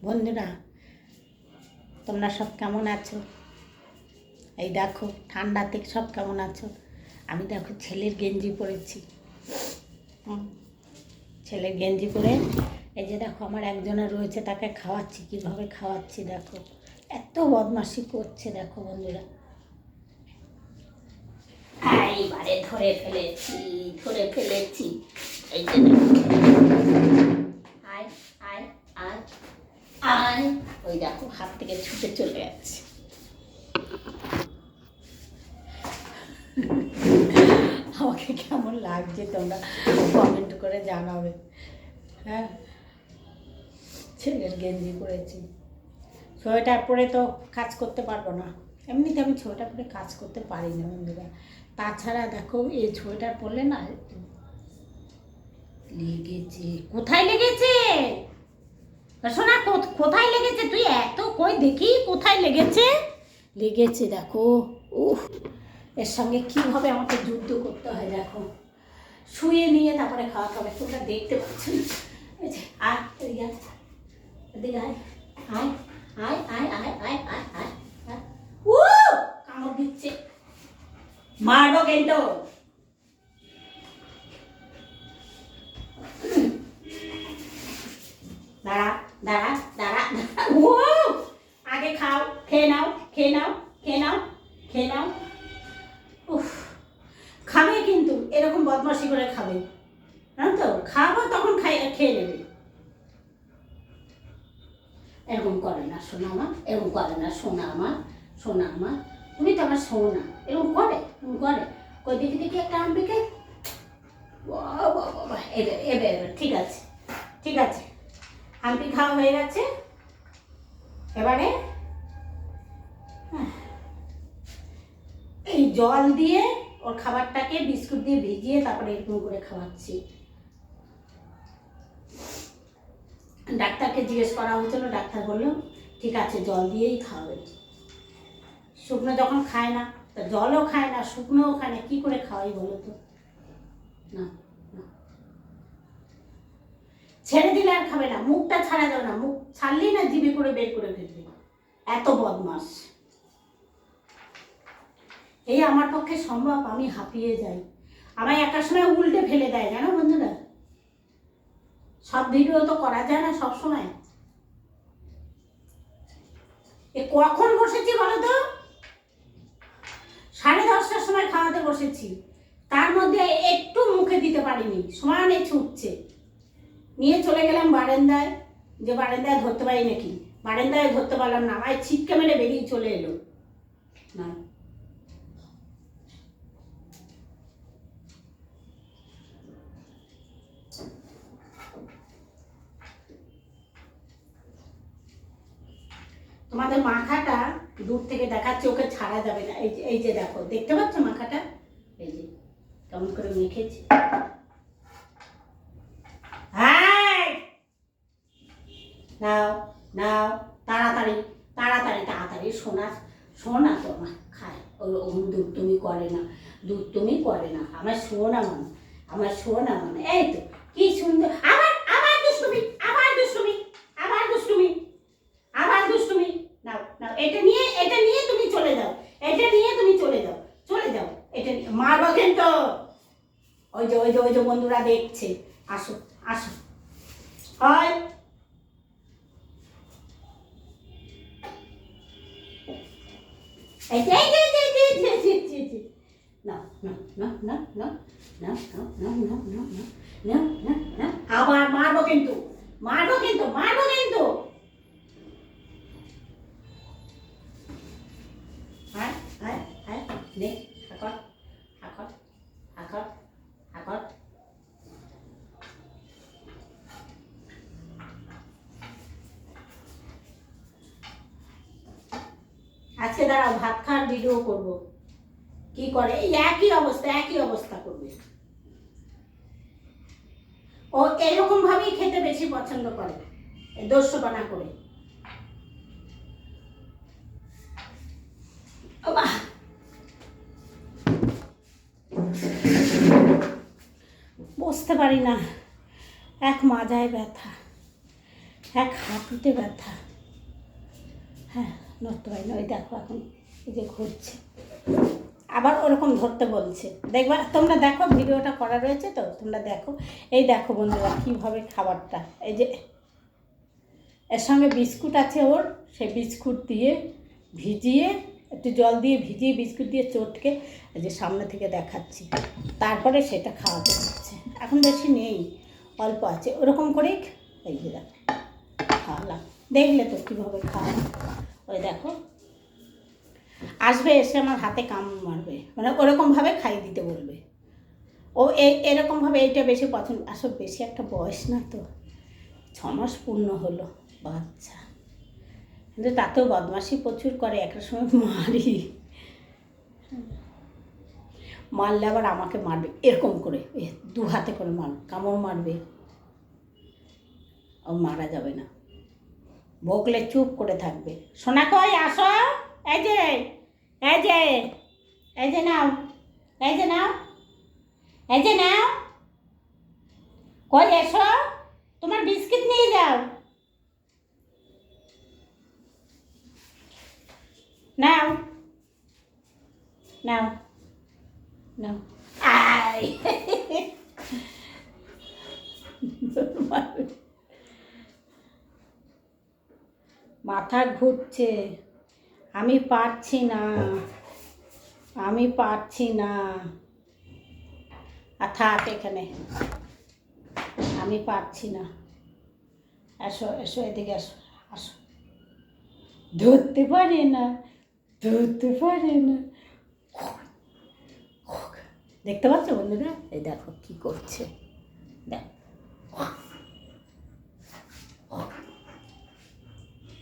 বন্ধুরা, তোমরা সব কেমন আছো? এই দেখো ঠান্ডাতে সব কেমন আছো? আমি দেখো ছেলের গেঞ্জি পরেছি। ছেলের গেঞ্জি পরে এই যে দেখো আমার একজনের রয়েছে, তাকে খাওয়াচ্ছি। কীভাবে খাওয়াচ্ছি দেখো, এত বদমাশি করছে দেখো বন্ধুরা। এইবারে ধরে ফেলেছি। এই যে আয় আয় আয় আয়, ওই দেখো হাত থেকে ছুটে চলে যাচ্ছে। আমাকে কেমন লাগছে তোমরা কমেন্ট করে জানাবে। হ্যাঁ, ছেলের গেঞ্জি পরেছি, সোয়েটার পরে তো কাজ করতে পারবো না। এমনিতে আমি সোয়েটার পরে কাজ করতে পারি না বন্ধুরা। তাছাড়া দেখো এই সোয়েটার পরলে না লেগেছে। কোথায় লেগেছে শোনা? কোথায় লেগেছে? তুই এত কই দেখি কোথায় লেগেছে দেখো। উহ, এর সঙ্গে কীভাবে আমাকে যুদ্ধ করতে হয় দেখো। শুয়ে নিয়ে তারপরে খাওয়া খাবে, তোমরা দেখতে পাচ্ছ না। এই যে আয় এদিকে আয় আয় আয় আয় আয় আয় আয় আয় আয়। ও কামড় দিচ্ছে, মারবো কিন্তু। দাঁড়া দাঁড়া দাঁড়া দাঁড়া। ও আগে খাও, খেয়ে নাও। উফ, খাবে কিন্তু এরকম বদমাশি করে খাবে, জানো তো? খাবো তখন খেয়ে নেবে। এরকম করে না সোনা আমার, এরকম করে না সোনা আমার। তুমি তো আমার সোনা। এরকম করে কই দেখি একটা আনবে কে? বাবা এবার ঠিক আছে। আনটি খাওয়া হয়ে গেছে। এবারে এই জল দিয়ে ওর খাবারটাকে বিস্কুট দিয়ে ভিজিয়ে তারপরে এরকম করে খাওয়াচ্ছি। ডাক্তারকে জিজ্ঞেস করা হয়েছিল, ডাক্তার বললো ঠিক আছে জল দিয়েই খাওয়াবে। শুকনো যখন খায় না, তা জলও খায় না, শুকনোও খায় না, কী করে খাওয়াই বলো তো? না ছেড়ে দিলে আর খাবে না, মুখটা ছাড়া যাবে না, মুখ ছাড়লেই না জিভে করে বের করে ফেলবে, এত বদমাস। এই আমার পক্ষে সম্ভব? আমি হাঁপিয়ে যাই। আমায় একার সময় উল্টে ফেলে দেয়, জানো বন্ধুরা। সব ভিডিও তো করা যায় না সব সময়। কখন বসেছি বলো তো? 10:30টার সময় খাওয়াতে বসেছি, তার মধ্যে একটু মুখে দিতে পারিনি, সমানে ছুটছে। নিয়ে চলে গেলাম বারান্দায়, যে বারান্দায় ধরতে পারি নাকি, বারান্দায় ধরতে পারলাম না, আমায় ছিটকে মেরে বেরিয়ে চলে এলো। না তোমাদের মাখাটা দূর থেকে দেখাচ্ছে, ওকে ছাড়া যাবে না। এই যে দেখো, দেখতে পাচ্ছ মাখাটা? এই যে কেমন করে মেখেছি। নাও তাড়াতাড়ি। সোনা তো আমার খায়, ওরকম দুধ তুমি করে না। আমার সোনা মানে এই তো কি সুন্দর। আবার দুষ্টুমি। নাও এটা নিয়ে তুমি চলে যাও। এটা মারবো কিন্তু। ওই যে বন্ধুরা দেখছে। আসো হয় আবার মারবো কিন্তু। আজকে দাঁড়াও, ভাত খাওয়ার ভিডিও করবো। কি করে এই একই অবস্থা করবে। ও এরকম ভাবেই খেতে বেশি পছন্দ করে, দস্যুপনা করে। বসতে পারি না, এক মাজায় ব্যথা, এক হাঁটুতে ব্যথা। হ্যাঁ, নড়তে পারি না। ওই দেখো এখন এই যে ঘুরছে, আবার ওরকম ধরতে বলছে। দেখবা তোমরা, দেখো ভিডিওটা করা রয়েছে তো, তোমরা দেখো। এই দেখো বন্ধুরা কীভাবে খাবারটা, এই যে এর সঙ্গে বিস্কুট আছে ওর, সেই বিস্কুট দিয়ে ভিজিয়ে, একটু জল দিয়ে ভিজিয়ে বিস্কুট দিয়ে চটকে এই যে সামনে থেকে দেখাচ্ছি, তারপরে সেটা খাওয়াতে হচ্ছে। এখন বেশি নেই, অল্প আছে, ওরকম করেই এই যে দেখো খাওয়ালাম। দেখলে তো কীভাবে খাওয়া। ওই দেখো আসবে, এসে আমার হাতে কামড় মারবে, মানে ওরকমভাবে খাইয়ে দিতে বলবে। ও এরকমভাবে এইটা বেশি পছন্দ। আসলে বেশি একটা বয়স না তো, 6 মাস পূর্ণ হলো বাচ্চা, কিন্তু তাতেও বদমাশি প্রচুর করে। একটা সময় মারলে আবার আমাকে মারবে এরকম করে, 2 হাতে করে কামড় মারবে। ও মারা যাবে না, বকলে চুপ করে থাকবে। সোনা কই আসো, এই যে এই যে এই যে নাও, এই যে নাও, এই যে নাও, কই এসো, তোমার বিস্কিট নিয়ে যাও, নাও নাও নাও। আই মাথা ঘুরছে, আমি পারছি না, আমি পারছি না। আর থাক এখানে, আমি পারছি না। এসো এসো, এদিকে এসো, আসো। ধরতে পারে না, ধরতে পারে না। দেখতে পাচ্ছ বন্ধুরা, এই দেখো কি করছে, দেখো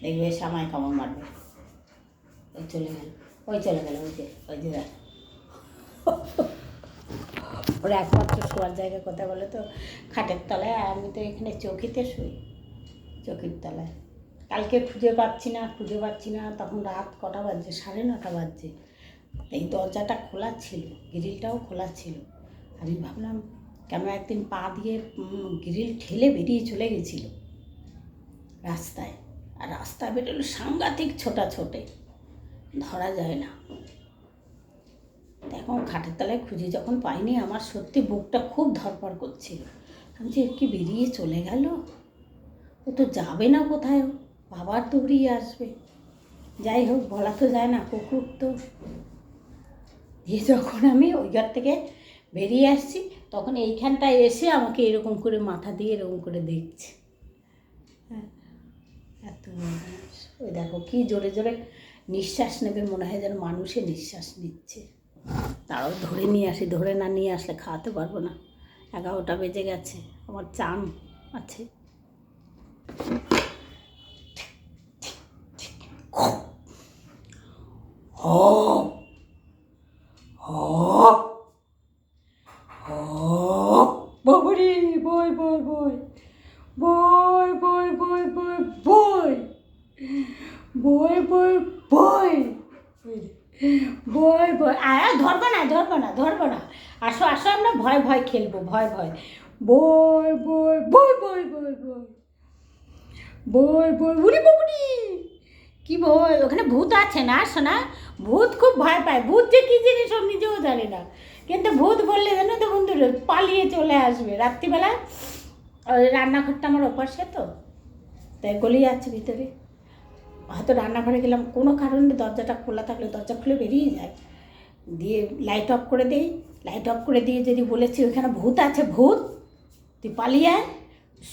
দেখবে সামায় কামড় মারবে। ওই চলে গেল, ওই চলে গেল, ওই যে দেখ। ওরা একমাত্র শোয়ার জায়গা কোথায় বলে তো, খাটের তলায়। আর আমি তো এখানে চৌকিতে শুই, চৌকির তলায়। কালকে খুঁজে পাচ্ছি না, তখন রাত কটা বাজছে, 9:30 বাজছে। এই দরজাটা খোলা ছিল, গ্রিলটাও খোলা ছিল। আমি ভাবলাম কেন একদিন পা দিয়ে গ্রিল ঠেলে বেরিয়ে চলে গেছিল রাস্তায়, আর রাস্তায় বেরোলো সাংঘাতিক ছোটে, ধরা যায় না। এখন খাটের তলায় খুঁজে যখন পাইনি, আমার সত্যি বুকটা খুব ধরপড় করছিল। আমি যে কি বেরিয়ে চলে গেল, ও তো যাবে না কোথায়, আবার দৌড়িয়ে আসবে। যাই হোক, বলা তো যায় না, কুকুর তো। দিয়ে যখন আমি ওই ঘর থেকে বেরিয়ে আসছি, তখন এইখানটায় এসে আমাকে এরকম করে মাথা দিয়ে এরকম করে দেখছে। হ্যাঁ, এত ওই দেখো কি জোরে জোরে নিঃশ্বাস নেবে, মনে হয় যেন মানুষে নিঃশ্বাস নিচ্ছে। তারাও ধরে নিয়ে আসি, ধরে না নিয়ে আসলে খাওয়াতে পারবো না। 11টা বেজে গেছে, আমার চান আছে। বাবুরি বই বই বই বই বই বই বই বই বই বই বই বই বই। আর ধরবো না, আসো আসো, আমরা ভয় ভয় খেলবো, ভয় ভয়। বই বই বই বই বই বই বই বই। উড়ি বাবুরি, কি বই, ওখানে ভূত আছে না শোনা? ভূত খুব ভয় পায়, ভূত যে কী জিনিস ও নিজেও জানে না, কিন্তু ভূত বললে জানো তো বন্ধুরা পালিয়ে চলে আসবে রাত্রিবেলা। ওই রান্নাঘরটা আমার ওপাশে তো, তাই গলিয়ে যাচ্ছে ভিতরে। হয়তো রান্নাঘরে গেলাম, কোনো কারণে দরজাটা খোলা থাকলে দরজা খুলে বেরিয়ে যায়, দিয়ে লাইট অফ করে দিই। লাইট অফ করে দিয়ে যদি বলেছি ওইখানে ভূত আছে, ভূত তুই পালিয়ে আয়,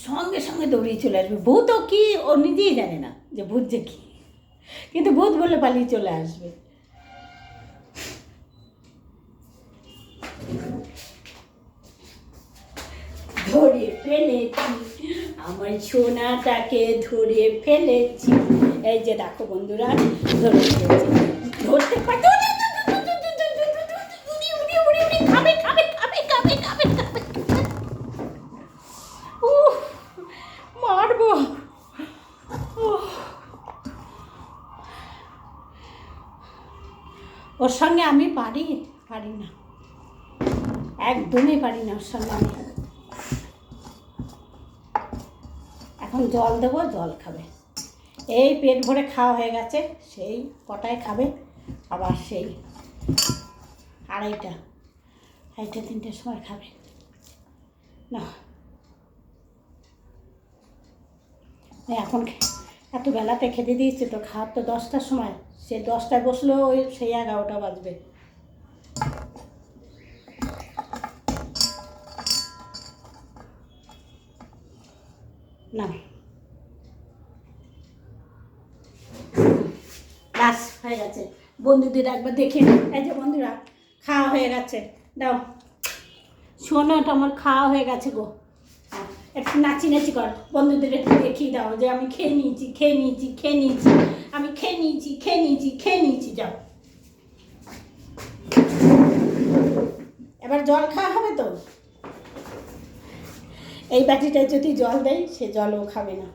সঙ্গে সঙ্গে দৌড়িয়ে চলে আসবে। ভূতও কি ও নিজেই জানে না যে ভূত যে কী, কিন্তু ভূত বলে পালিয়ে চলে আসবে। ধরে ফেলেছি আমার সোনাটাকে, ধরে ফেলেছি। এই যে দেখো বন্ধুরা, ধরে ফেলেছি, ধরতে পারতো না। খাবে খাবে খাবে খাবে খাবে খাবে, মারবো। ওর সঙ্গে আমি পারি না, একদমই পারি না ওর সঙ্গে আমি। এখন এখন জল দেবো, জল খাবে। এই পেট ভরে খাওয়া হয়ে গেছে, সেই কটায় খাবে আবার সেই আড়াইটা 3টের সময় খাবে না। এখন এত বেলাতে খেতে দিয়েছে তো, খাওয়ার তো 10টার সময়, সে 10টায় বসলেও ওই সেই 11টা বাজবে। না বাস হয়ে গেছে। বন্ধুদের একবার দেখে, এই যে বন্ধুরা খাওয়া হয়ে গেছে, দাও শোনো, এটা আমার খাওয়া হয়ে গেছে গো। একটু নাচি নাচি কর, বন্ধুদের একটু দেখিয়ে দাও যে আমি খেয়ে নিয়েছি, খেয়ে নিয়েছি, খেয়ে নিয়েছি, আমি খেয়ে নিয়েছি, খেয়ে নিয়েছি, খেয়ে নিয়েছি। যাও, এবার জল খাওয়া হবে তো। এই বাটিটায় যদি জল দেয়, সে জলও খাবে না।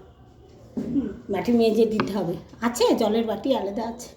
বাটি মেজে দিতে হবে, আছে জলের বাটি আলাদা আছে।